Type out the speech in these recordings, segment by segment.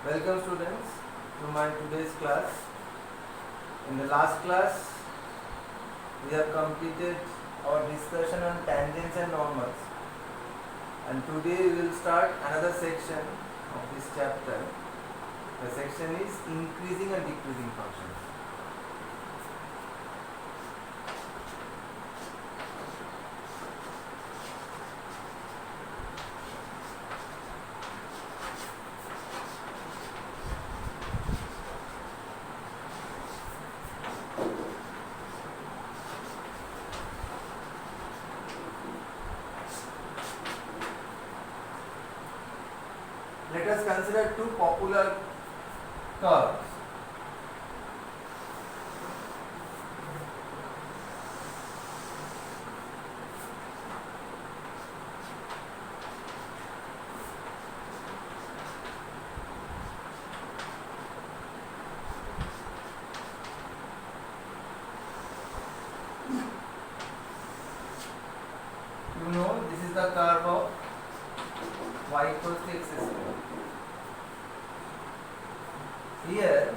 Welcome students to my today's class. In the last class we have completed our discussion on tangents and normals, and today we will start another section of this chapter. The section is increasing and decreasing functions. Let us consider two popular curves. You know, this is the curve of y equals to x square. Here,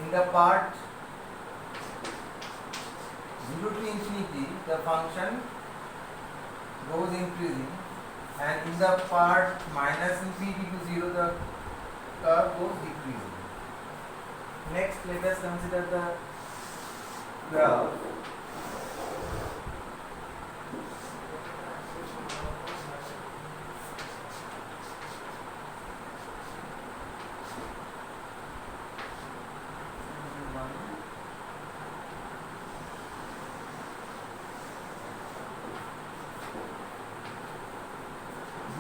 in the part 0 to infinity, the function goes increasing, and in the part minus infinity to 0, the curve goes decreasing. Next, let us consider the graph.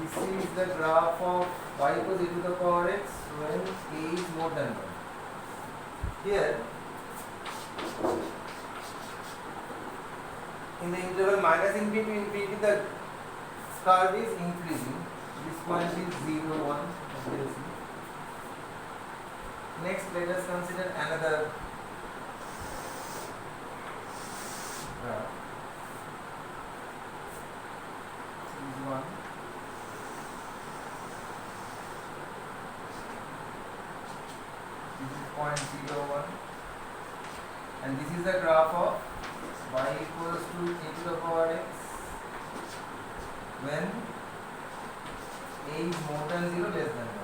This is the graph of y equals e to the power x when a is more than 1. Here, in the interval minus infinity to infinity, the curve is increasing. This point is 0, 1, obviously. Next, let us consider another graph. This is 1. This is 0.01, and this is the graph of y equals to e to the power x when a is more than 0, less than 1.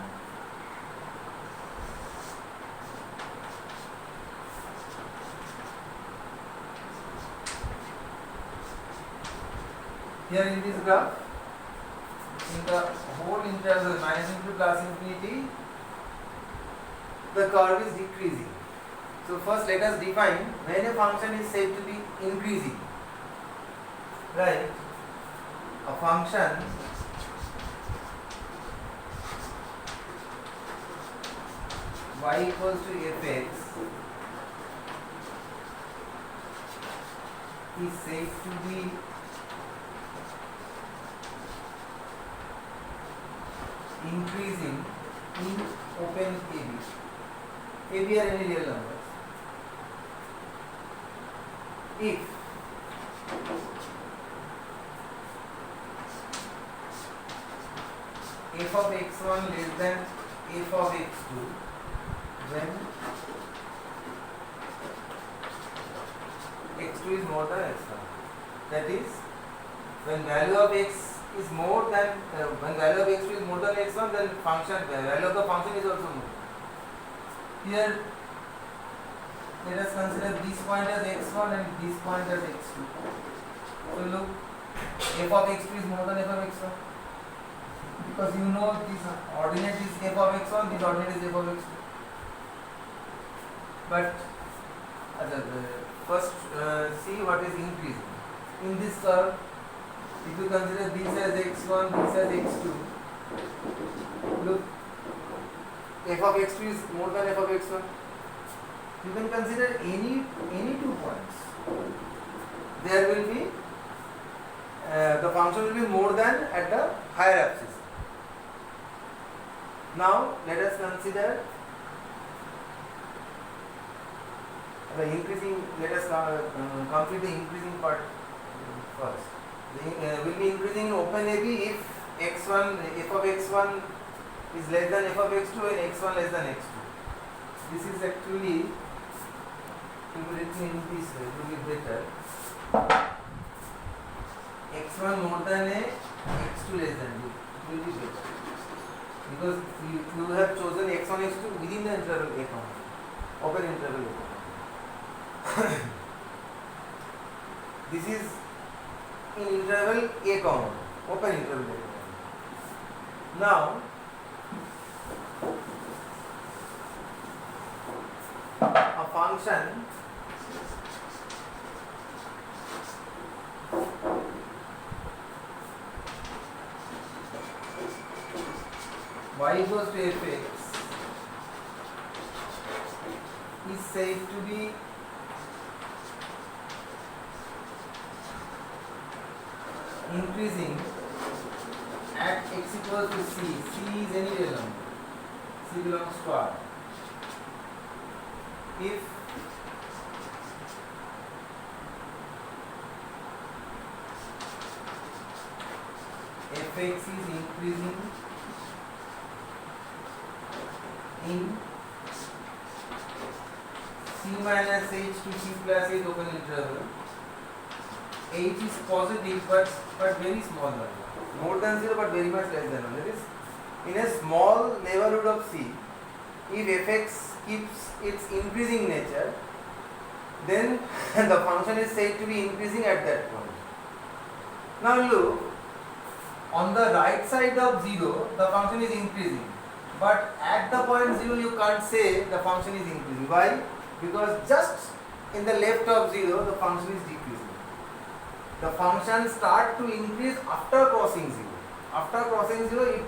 Here in this graph, in the whole interval minus infinity plus infinity, the curve is decreasing. So first let us define when a function is said to be increasing. Right? A function y equals to fx is said to be increasing in open AB. AB are any real numbers. If f of x1 less than f of x2, then x2 is more than x1. That is, when value of x is more than when value of x2 is more than x1, then value of the function is also more. Here, let us consider this point as x1 and this point as x2. So look, f of x2 is more than f of x1, because you know this ordinate is f of x1, this ordinate is f of x2. But first see what is increasing. In this curve, if you consider this as x1, this as x2, look, f of x2 is more than f of x1. You can consider any 2 points. There will be the function will be more than at the higher axis. Now let us consider the increasing. Let us complete the increasing part first. Will be increasing in open AB if x1 f of x1 is less than f of x2 and x1 less than x2. This is actually, if you written in this way, it will be better. x1 more than a, x2 less than b. It will be better. Because you have chosen x1, x2 within the interval a comma, open interval a comma. This is in interval a comma, open interval a comma. Now, a function y equals to fx is said to be increasing at x equals to c. C is any real number. C belongs to R. If fx is increasing in c minus h to c plus h open interval, h is positive but very small number, more than 0 but very much less than 1. That is, in a small neighborhood of c, if fx keeps its increasing nature, then the function is said to be increasing at that point. Now look, on the right side of 0, the function is increasing. But at the point 0, you can't say the function is increasing. Why? Because just in the left of 0, the function is decreasing. The function starts to increase after crossing 0. After crossing 0,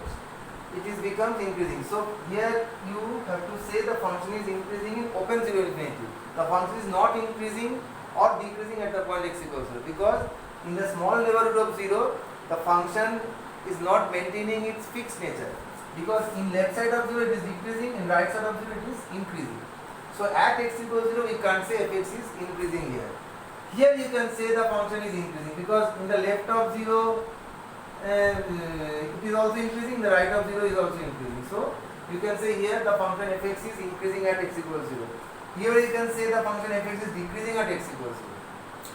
it becomes increasing. So here you have to say the function is increasing in open 0 infinity. The function is not increasing or decreasing at the point x equals 0. Because in the small neighborhood of 0, the function is not maintaining its fixed nature. Because in left side of 0 it is decreasing, in right side of 0 it is increasing. So at x equals 0 we can't say fx is increasing here. Here you can say the function is increasing because in the left of 0 it is also increasing, the right of 0 is also increasing. So you can say here the function fx is increasing at x equals 0. Here you can say the function fx is decreasing at x equals 0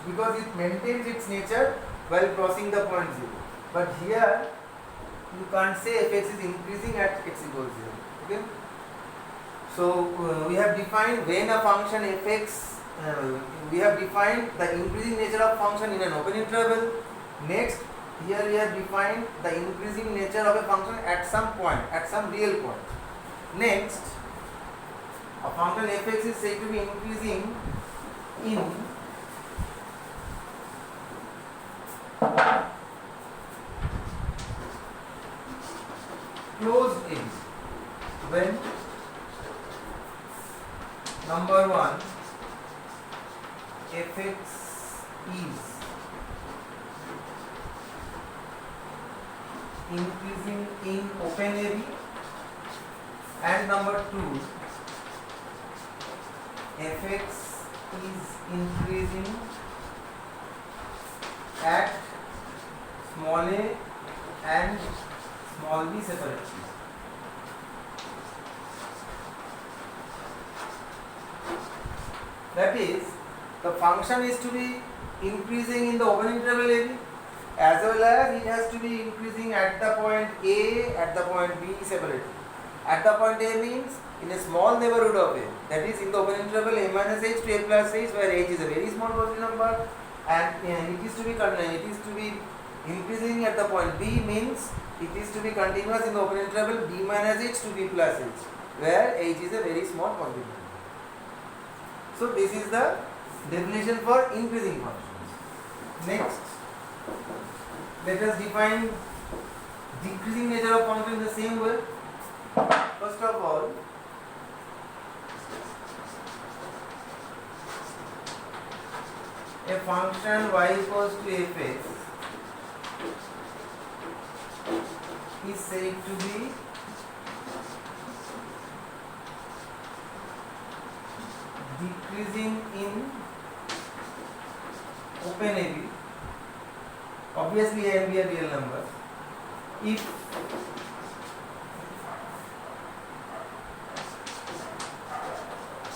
because it maintains its nature while crossing the point 0. But here you can't say fx is increasing at x equals 0. Okay? So we have defined when a function fx, we have defined the increasing nature of function in an open interval. Next, here we have defined the increasing nature of a function at some point, at some real point. Next, a function fx is said to be increasing in closed area when number 1 fx is increasing in open area and number 2 fx is increasing at small a and small b separately. That is, the function is to be increasing in the open interval area as well as it has to be increasing at the point A, at the point B separately. At the point A means in a small neighborhood of A, that is in the open interval a minus h to a plus h, where h is a very small positive number, and it is to be increasing at the point B means it is to be continuous in the open interval b minus h to b plus h, where h is a very small positive number. So this is the definition for increasing functions. Next, let us define decreasing nature of function in the same way. First of all, a function y equals to fx is said to be decreasing in open area. Obviously A and B are real numbers. If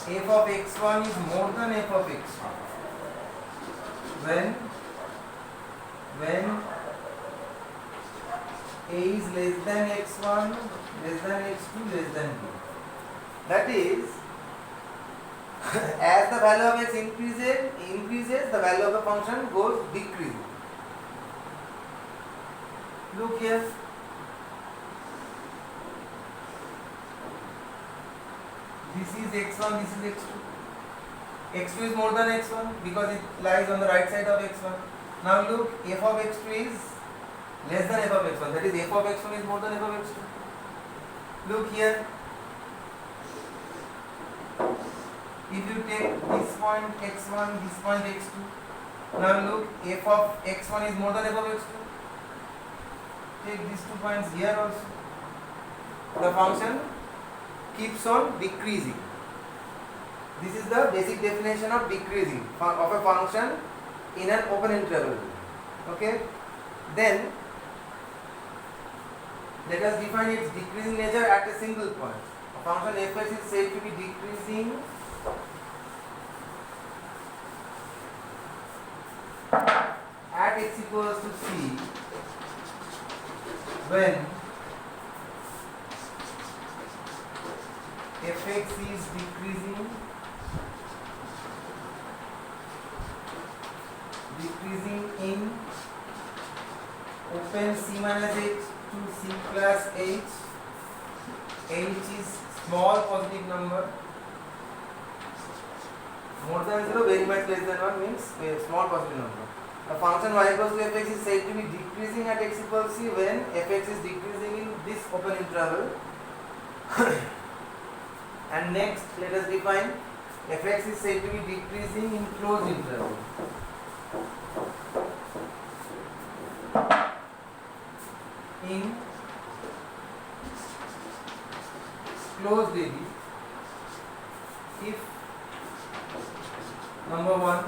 f of x1 is more than f of x2 when a is less than x1, less than x2, less than b. That is, as the value of x increases, the value of the function goes decreasing. Look here. This is x1, this is x2. x2 is more than x1 because it lies on the right side of x1. Now look, f of x2 is less than f of x1. That is, f of x1 is more than f of x2. Look here. If you take this point x1, this point x2. Now look, f of x1 is more than f of x2. Take these 2 points here also. The function keeps on decreasing. This is the basic definition of decreasing of a function in an open interval. Okay? Then let us define its decreasing nature at a single point. A function fx is said to be decreasing at x equals to c when fx is decreasing in open c minus h to c plus h. H is small positive number. More than 0, very much less than 1 means a small positive number. A function y equals to fx is said to be decreasing at x equals c when fx is decreasing in this open interval. And next, let us define fx is said to be decreasing in closed interval. In closed area, if number 1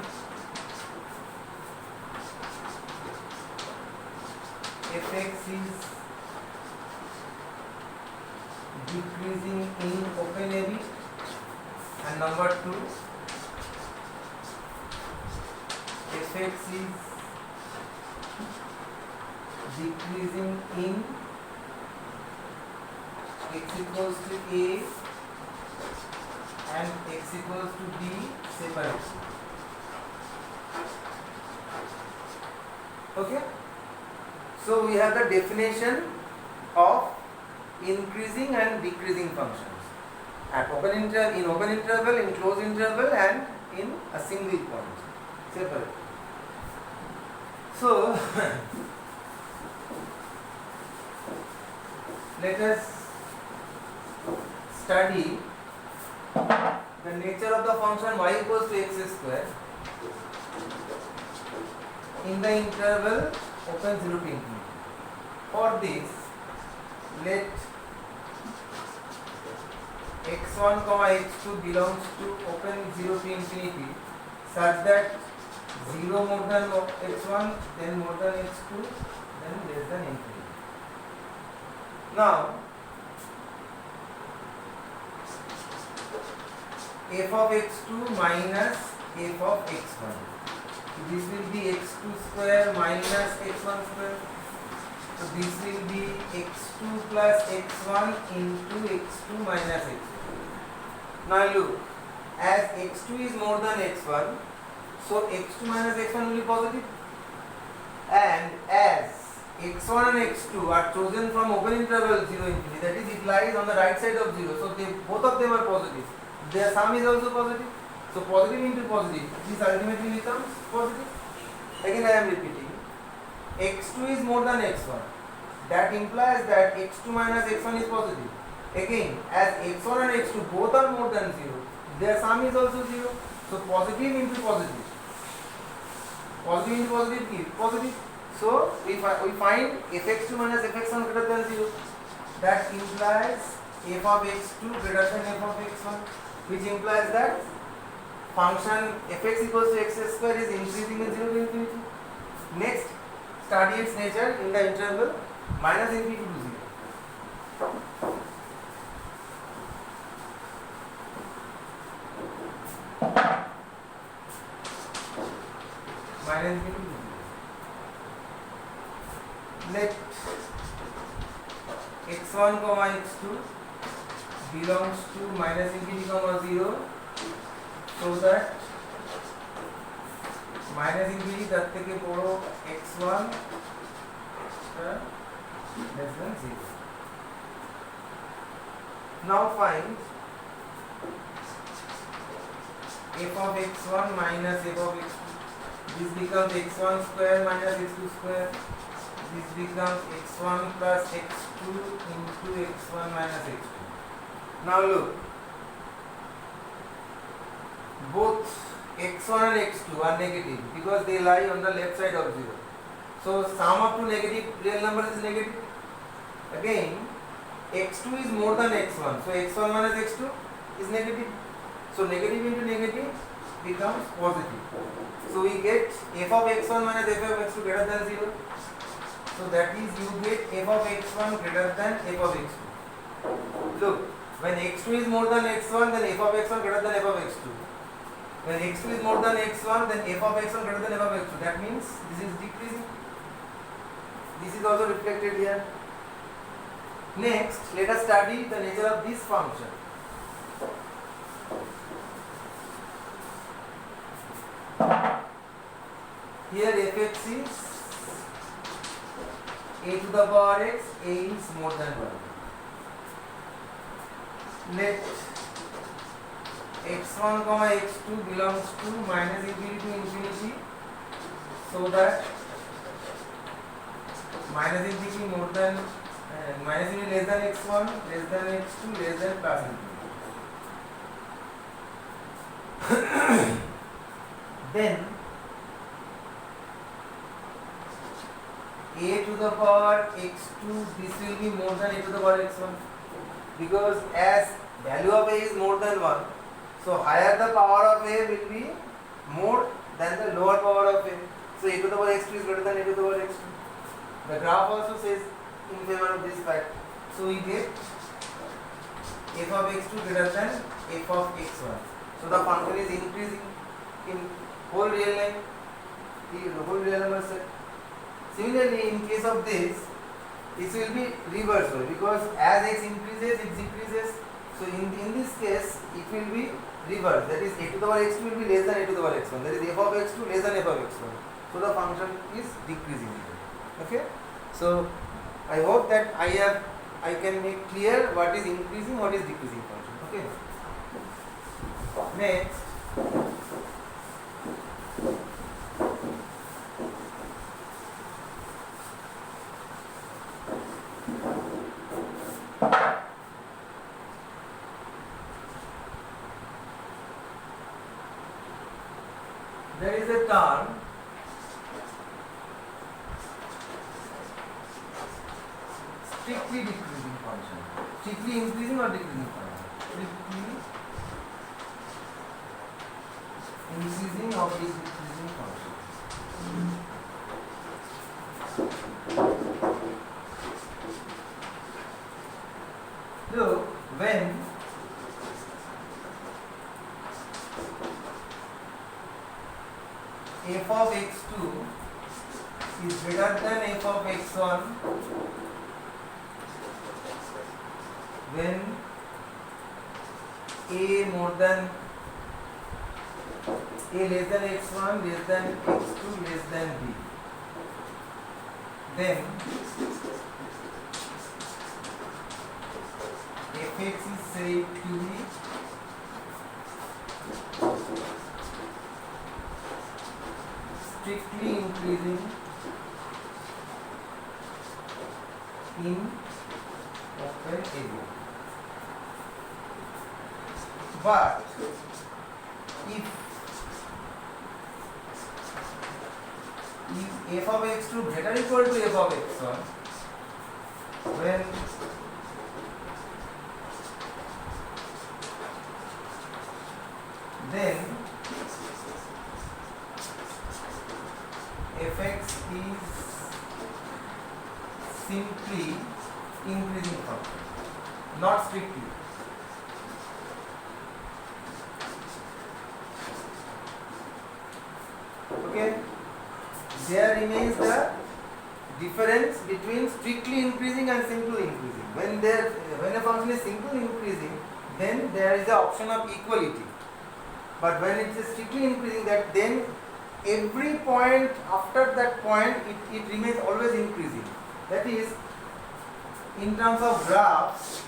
fx is decreasing in open area, and number 2 fx is decreasing in x equals to a and x equals to b separately. Okay, so we have the definition of increasing and decreasing functions at open interval, in closed interval, and in a single point separately. So let us study the nature of the function y equals to x square in the interval open 0 to infinity. For this, let x1 x2 belongs to open 0 to infinity such that 0 more than x1, then more than x2, then less than infinity. Now, f of x2 minus f of x1. This will be x2 square minus x1 square. So this will be x2 plus x1 into x2 minus x1. Now look, as x2 is more than x1, so x2 minus x1 will be positive. And as x1 and x2 are chosen from open interval 0 infinity, that is, it lies on the right side of 0, so both of them are positive. Their sum is also positive. So positive into positive, this ultimately becomes positive. Again I am repeating, x2 is more than x1. That implies that x2 minus x1 is positive. Again, as x1 and x2 both are more than 0, their sum is also 0. So positive into positive. Positive into positive gives positive. So we find fx2 minus fx1 greater than 0. That implies f of x2 greater than f of x1, which implies that function fx equals to x square is increasing in 0 to infinity. Next, study its nature in the interval minus infinity to 0. minus infinity to 0. Let x1 comma x2 belongs to minus infinity comma 0, so that minus infinity তার থেকে বড় x1 less than 0. Now find f of x1 minus f of x2. This becomes x1 square minus x2 square. This becomes x1 plus x2 into x1 minus x2. Now look, both x1 and x2 are negative because they lie on the left side of 0. So sum of two negative real numbers is negative. Again, x2 is more than x1, so x1 minus x2 is negative. So negative into negative becomes positive. So we get f of x1 minus f of x2 greater than 0. So that is, you get f of x1 greater than f of x2. Look, when x2 is more than x1, then f of x1 greater than f of x2. When x2 is more than x1, then f of x1 greater than f of x2. That means this is decreasing. This is also reflected here. Next, let us study the nature of this function. Here fx is a to the power x, a is more than 1. Let x1 comma x2 belongs to minus infinity to infinity, so that minus infinity more than minus infinity less than x1, less than x2, less than plus infinity. Then a to the power x2, this will be more than a to the power x1, because as value of a is more than 1, so higher the power of a will be more than the lower power of a. So a to the power x2 is greater than a to the power x2. The graph also says in favor of this fact. So we get f of x2 greater than f of x1. So the function is increasing in whole real line, the whole real number set. Similarly, in case of this will be reversal, because as x increases, it decreases. So in this case, it will be reversed. That is, a to the power x2 will be less than a to the power x1. That is, f of x2 less than f of x1. So the function is decreasing. Okay. So I hope that I can make clear what is increasing, what is decreasing function. Okay. Next, there is a term strictly decreasing function. Strictly increasing or decreasing function? Strictly increasing or decreasing function. So when f of x2 is greater than f of x1, when a more than a less than x1, less than x2, less than b, then fx is said to be strictly increasing in open area. But if f of x2 greater equal to f of x1, when then fx is simply increasing function, not strictly. Okay. there remains the difference between strictly increasing and simply increasing. When a function is simply increasing, then there is the option of equality. But when it is strictly increasing, that then every point after that point it remains always increasing. That is, in terms of graph,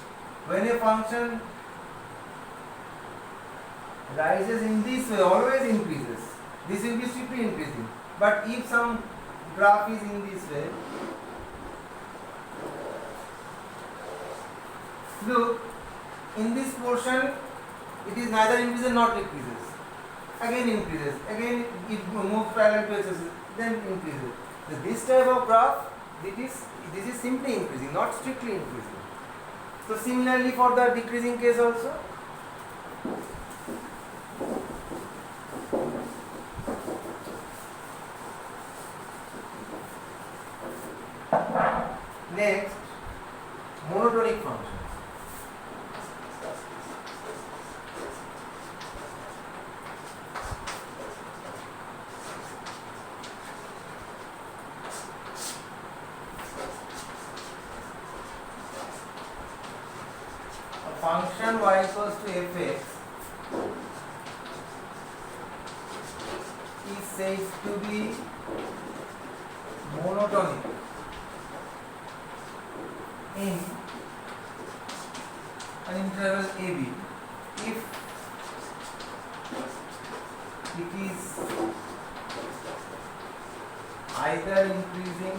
when a function rises in this way, always increases. This will be strictly increasing. But if some graph is in this way, look, in this portion it is neither increases nor decreases. Again increases. Again it moves parallel to x-axis, then increases. So this type of graph, this is simply increasing, not strictly increasing. So similarly for the decreasing case also. Next, monotonic functions. A function y equals to fx is said to be monotonic in an interval AB if it is either increasing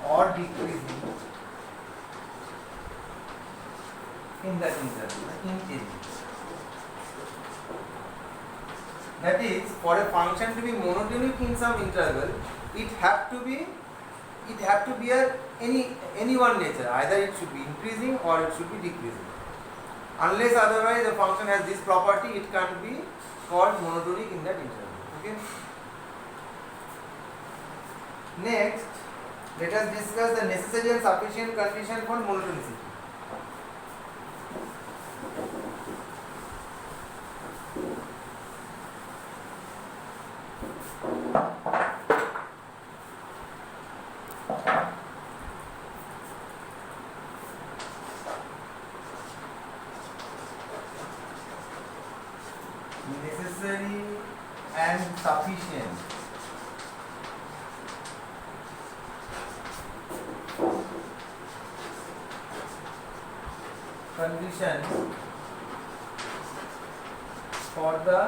or decreasing in that interval, in AB. That is, for a function to be monotonic in some interval, it have to be any one nature. Either it should be increasing or it should be decreasing. Unless otherwise the function has this property, it can't be called monotonic in that interval. Okay. Next, let us discuss the necessary and sufficient condition for monotonicity. Necessary and sufficient condition for the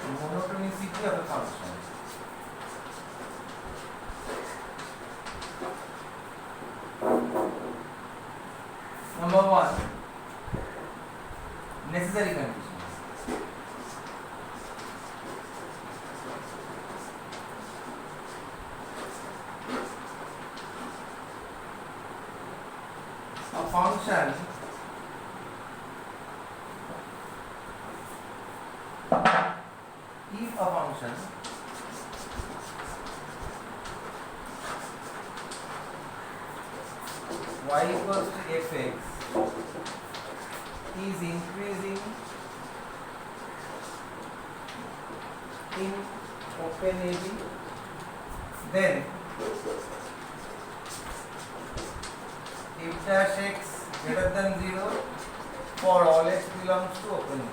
monotonicity of a function. Number one, necessary conditions. A function if a function y equals to fx is increasing in open AB, then f dash x greater than 0 for all x belongs to open AB.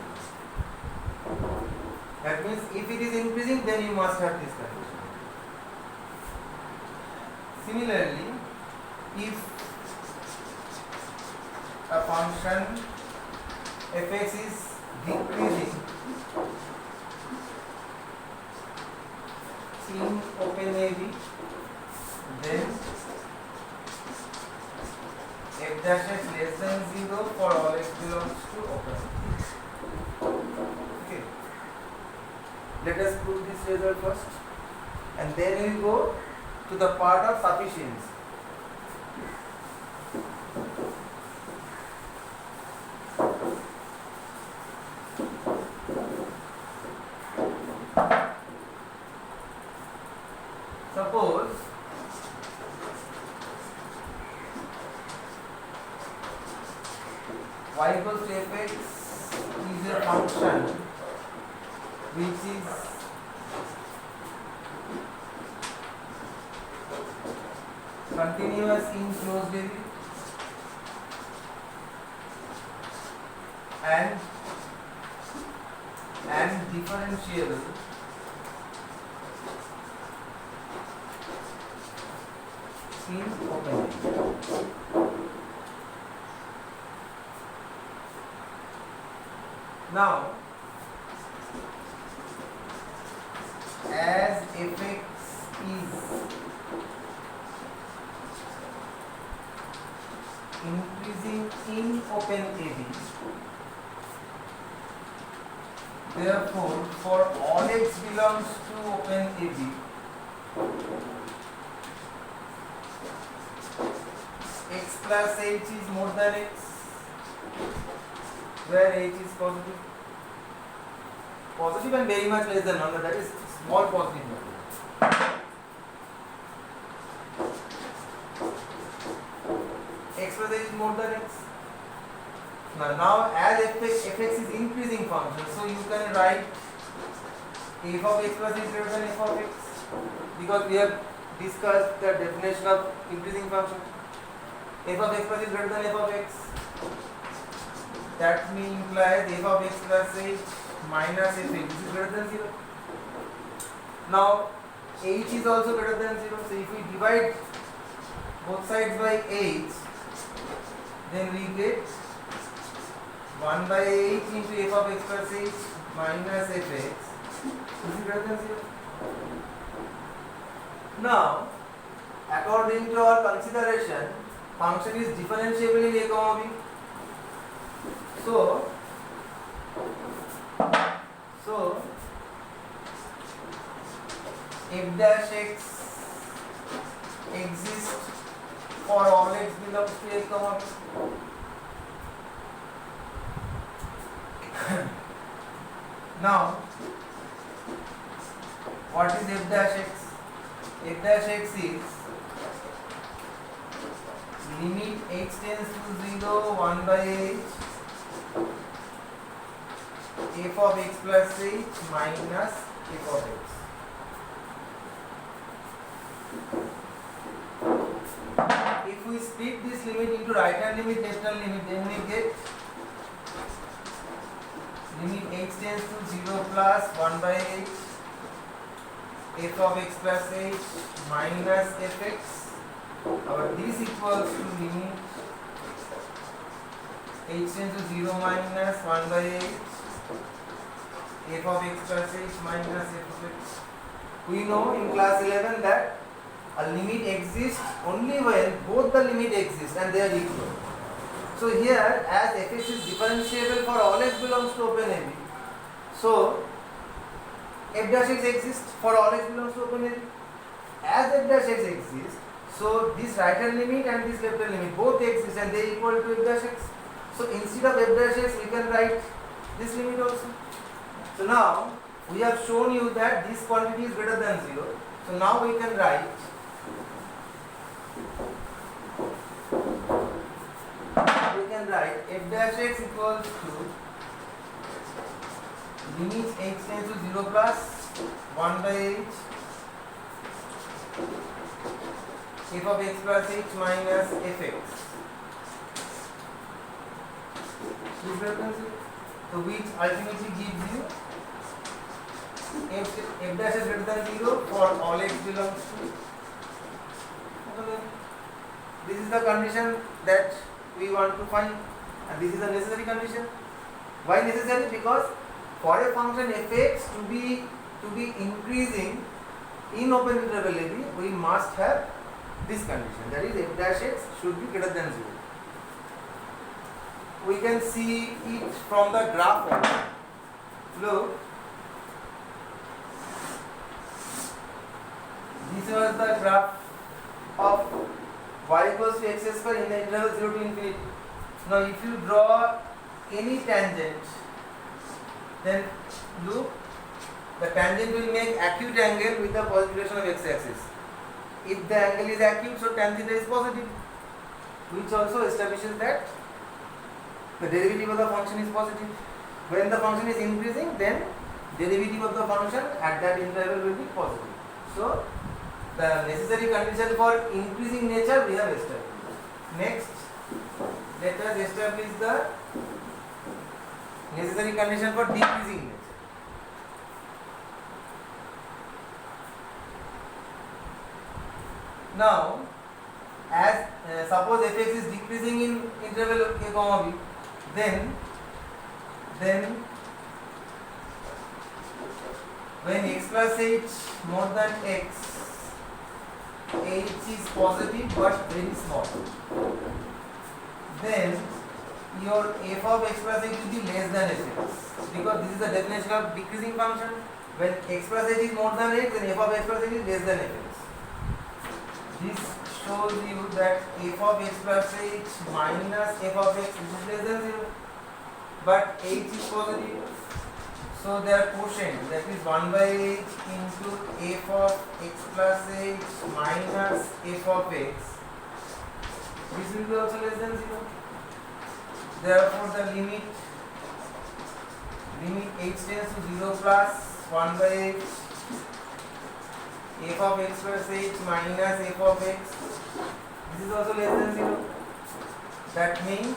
That means if it is increasing, then you must have this condition. Similarly, if a function fx is decreasing in open AB, then f dash x less than 0 for all x belongs to open AB. Okay. Let us prove this result first, and then we will go to the part of sufficiency. Suppose y equals to fx is a function which is continuous in closed area and differentiable in open area. Now, as fx is increasing in open AB, therefore for all x belongs to open AB, x plus h is more than x, where h is positive and very much less than 1, that is small positive number. X plus h is more than x. Now as fx is increasing function, so you can write f of x plus h is greater than f of x, because we have discussed the definition of increasing function. F of x plus is greater than f of x. That means implies f of x plus h minus f h is greater than 0. Now h is also greater than 0. So if we divide both sides by h, then we get 1 by h into f of x plus h minus fx is greater than 0. Now, according to our consideration, function is differentiable in a comma b. So f dash x exists for all x belongs to a comma b. Now, what is f dash x? F dash x is limit x tends to 0, 1 by h, f of x plus h minus f of x. If we split this limit into right hand limit, left hand limit, then we get limit h tends to 0 plus 1 by h, f of x plus h minus fx. Our this equals to limit h tends to 0 minus 1 by h, f of x plus h minus f of x. We know in class 11 that a limit exists only when both the limit exist and they are equal. So here, as fx is differentiable for all x belongs to open AB, so f dash x exists for all x belongs to open AB. As f dash x exists, so this right hand limit and this left hand limit both exist and they equal to f dash x. So instead of f dash x, we can write this limit also. So now we have shown you that this quantity is greater than 0. So now we can write f dash x equals to limit x tends to 0 plus 1 by h, f of x plus h minus fx. So which ultimately gives you f dash is greater than 0 for all x belongs to. This is the condition that we want to find, and this is a necessary condition. Why necessary? Because for a function fx to be increasing in open interval AB, we must have this condition, that is f dash x should be greater than 0. We can see it from the graph also. Look, this was the graph of y equals to x square in the interval 0 to infinity. Now if you draw any tangent, then look, the tangent will make acute angle with the positive direction of x-axis. If the angle is acute, so tan theta is positive, which also establishes that the derivative of the function is positive. When the function is increasing, then derivative of the function at that interval will be positive. So the necessary condition for increasing nature we have established. Next, let us establish the necessary condition for decreasing nature. Now, as suppose fx is decreasing in interval a comma b, then when x plus h more than x, h is positive but very small, then your f of x plus h will be less than fx, because this is the definition of decreasing function. When x plus h is more than x, then f of x plus h is less than fx. This shows you that f of x plus h minus f of x is less than 0, but h is positive, so their quotient, that is 1 by h into f of x plus h minus f of x, this will be also less than 0. Therefore the limit h tends to 0 plus 1 by h f of x plus h minus f of x, this is also less than 0. That means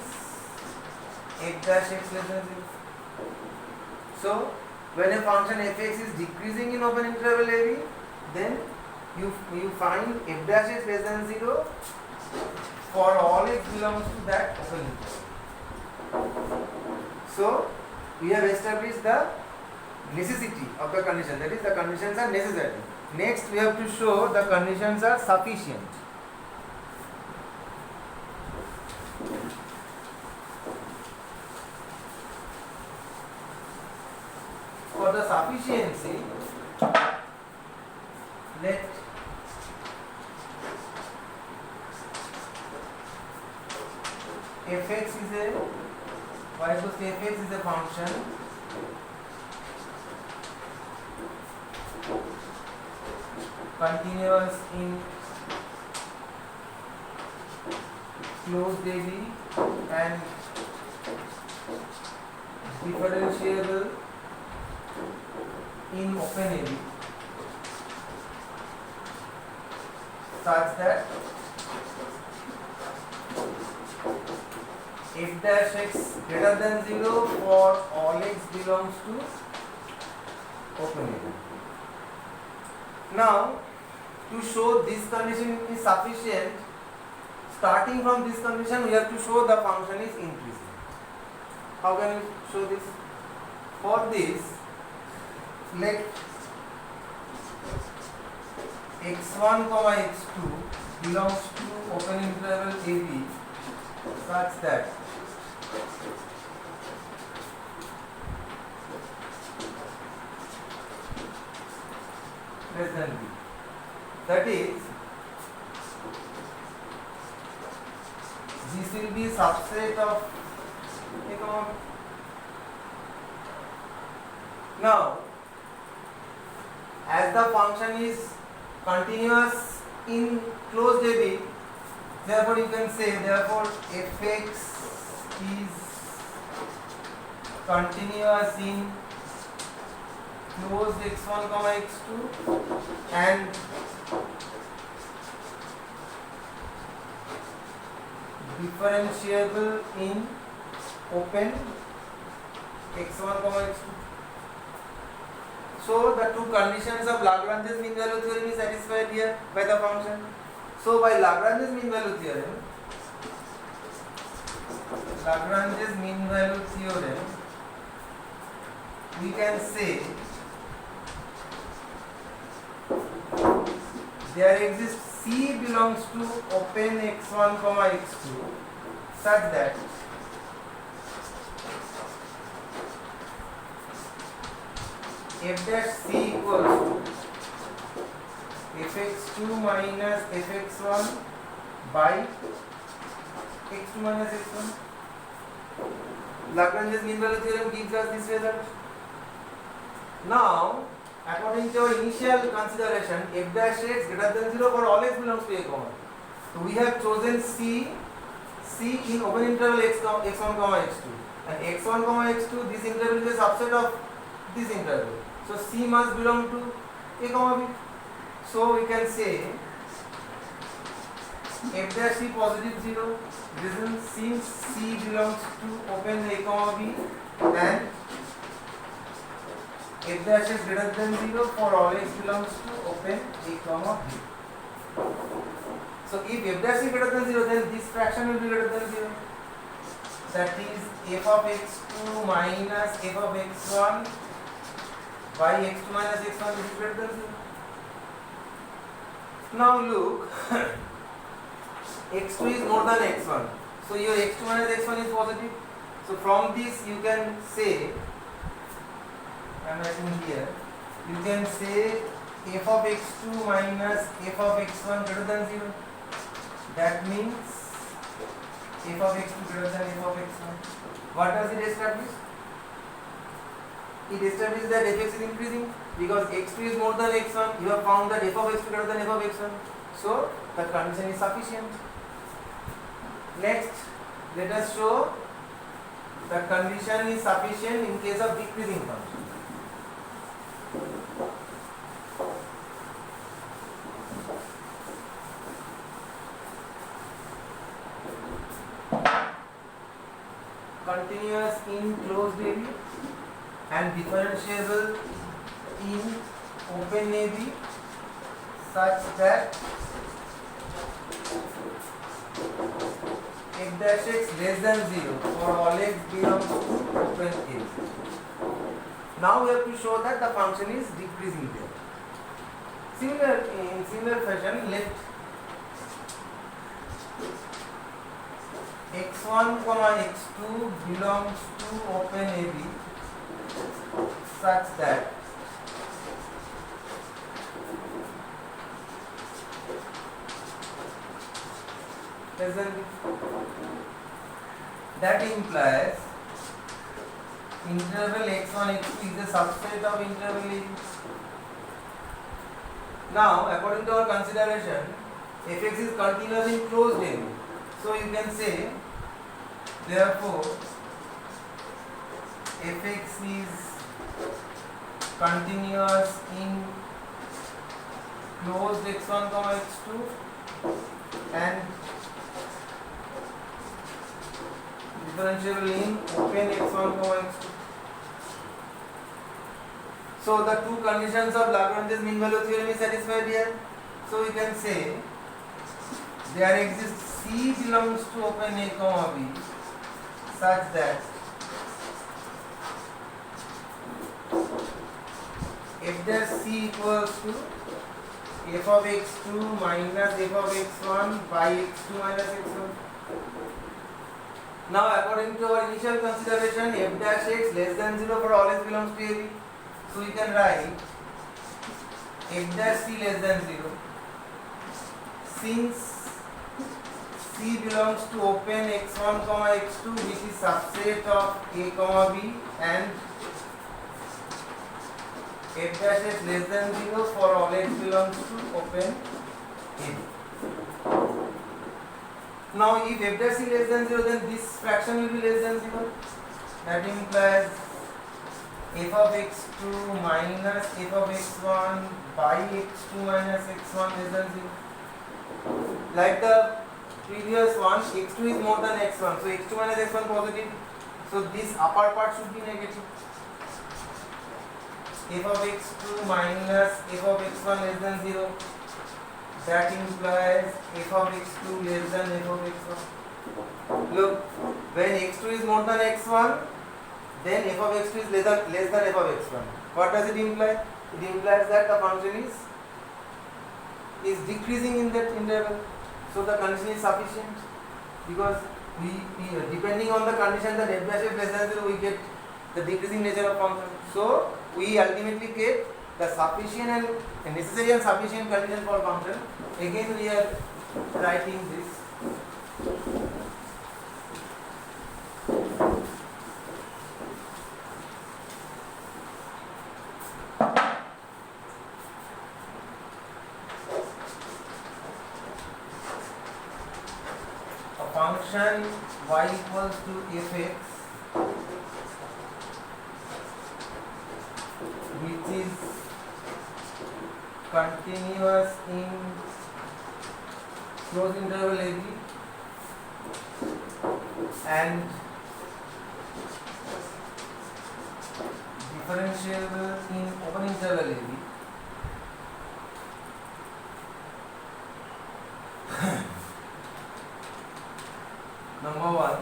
f dash x less than 0. So when a function fx is decreasing in open interval ab, then you find f dash x less than 0 for all x belongs to that open interval. So we have established the necessity of the condition, that is the conditions are necessary. Next we have to show the conditions are sufficient. For the sufficiency, let fx is a, why because fx is a function continuous in closed AB and differentiable in open AB, such that f dash x greater than 0 for all x belongs to open AB. Now, to show this condition is sufficient, starting from this condition we have to show the function is increasing. How can we show this? For this, let x1 comma x2 belongs to open interval AB such that less than b. That is, this will be subset of a comma b. Now, as the function is continuous in closed AB, therefore you can say, therefore fx is continuous in closed x1 comma x2 and differentiable in open x1 comma x2. So the two conditions of Lagrange's mean value theorem is satisfied here by the function. So by Lagrange's mean value theorem, we can say there exists C belongs to open x1 comma x2 such that f dash C equals to fx2 minus fx1 by x2 minus x1. Lagrange's mean value theorem gives us this result. Now, according to our initial consideration, f dash x greater than 0 for all x belongs to a comma. So we have chosen C C in open interval x1 comma x2, and x1 comma x2, this interval is a subset of this interval. So C must belong to a comma b. So we can say f dash c positive 0. Reason, since C belongs to open a comma b and f dash is greater than 0 for all x belongs to open a comma b. So if f dash is greater than 0, then this fraction will be greater than 0. That is f of x2 minus f of x1 by x2 minus x1 is greater than 0. Now look, x2 is more than x1. So your x2 minus x1 is positive. So from this you can say, I am writing here, you can say f of x2 minus f of x1 greater than 0. That means f of x2 greater than f of x1. What does it establish? It establishes that fx is increasing because x2 is more than x1. You have found that f of x2 greater than f of x1. So the condition is sufficient. Next, let us show the condition is sufficient in case of decreasing function. Continuous in closed area and differentiable in open area such that f dash x less than 0 for all x belongs to open area. Now we have to show that the function is decreasing there. In similar fashion, let x1 comma x2 belongs to open area such that that implies interval x1 x2 is a subset of interval area. Now according to our consideration, fx is continuous in closed area. So you can say, therefore, fx is continuous in closed x1 comma x2 and differentiable in open x1 comma x2. So the two conditions of Lagrange's mean value theorem is satisfied here. So we can say there exists C belongs to open a comma b such that f dash c equals to f of x2 minus f of x1 by x2 minus x1. Now according to our initial consideration, f dash x less than 0 for all x belongs to a b. So we can write f dash c less than 0 since C belongs to open x1 comma x2 which is subset of a comma b and f dash x less than 0 for all x belongs to open a. Now if f dash c less than 0, then this fraction will be less than 0. That implies f of x2 minus f of x1 by x2 minus x1 less than 0. Like the previous one, x2 is more than x1, so x2 minus x1 positive, so this upper part should be negative. F of x2 minus f of x1 less than 0, that implies f of x2 less than f of x1. Look, when x2 is more than x1, then f of x2 is less than f of x1. What does it imply? It implies that the function is decreasing in that interval. So the condition is sufficient because we depending on the condition that f dash is less than 0, we get the decreasing nature of function. So we ultimately get the sufficient and necessary and sufficient condition for function. Again we are writing this. function y equals to fx, which is continuous in closed interval a b and differentiable in open interval a b, number one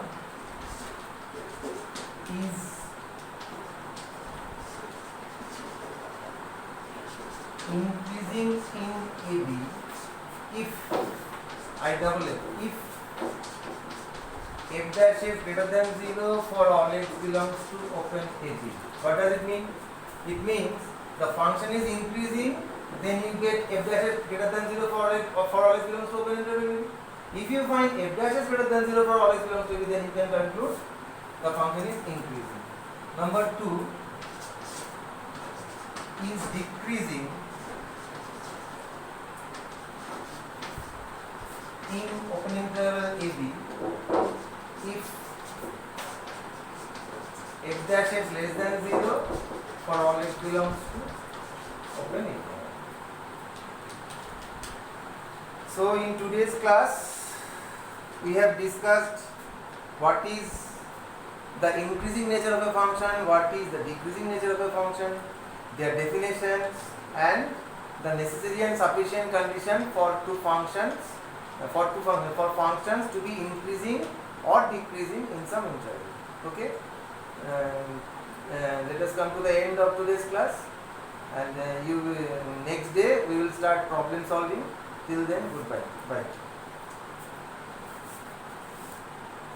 is increasing in AB if I double it, if f dash is greater than 0 for all x belongs to open AB. What does it mean? It means the function is increasing, then you get f dash is greater than 0 for all x belongs to open interval AB. If you find f dash is greater than 0 for all x belongs to AB, then you can conclude the function is increasing. Number 2 is decreasing in open interval AB if f dash is less than 0 for all x belongs to open interval. So in today's class we have discussed what is the increasing nature of a function, what is the decreasing nature of a function, their definitions, and the necessary and sufficient condition for functions to be increasing or decreasing in some interval. Okay, let us come to the end of today's class, and next day we will start problem solving. Till then, goodbye. Bye.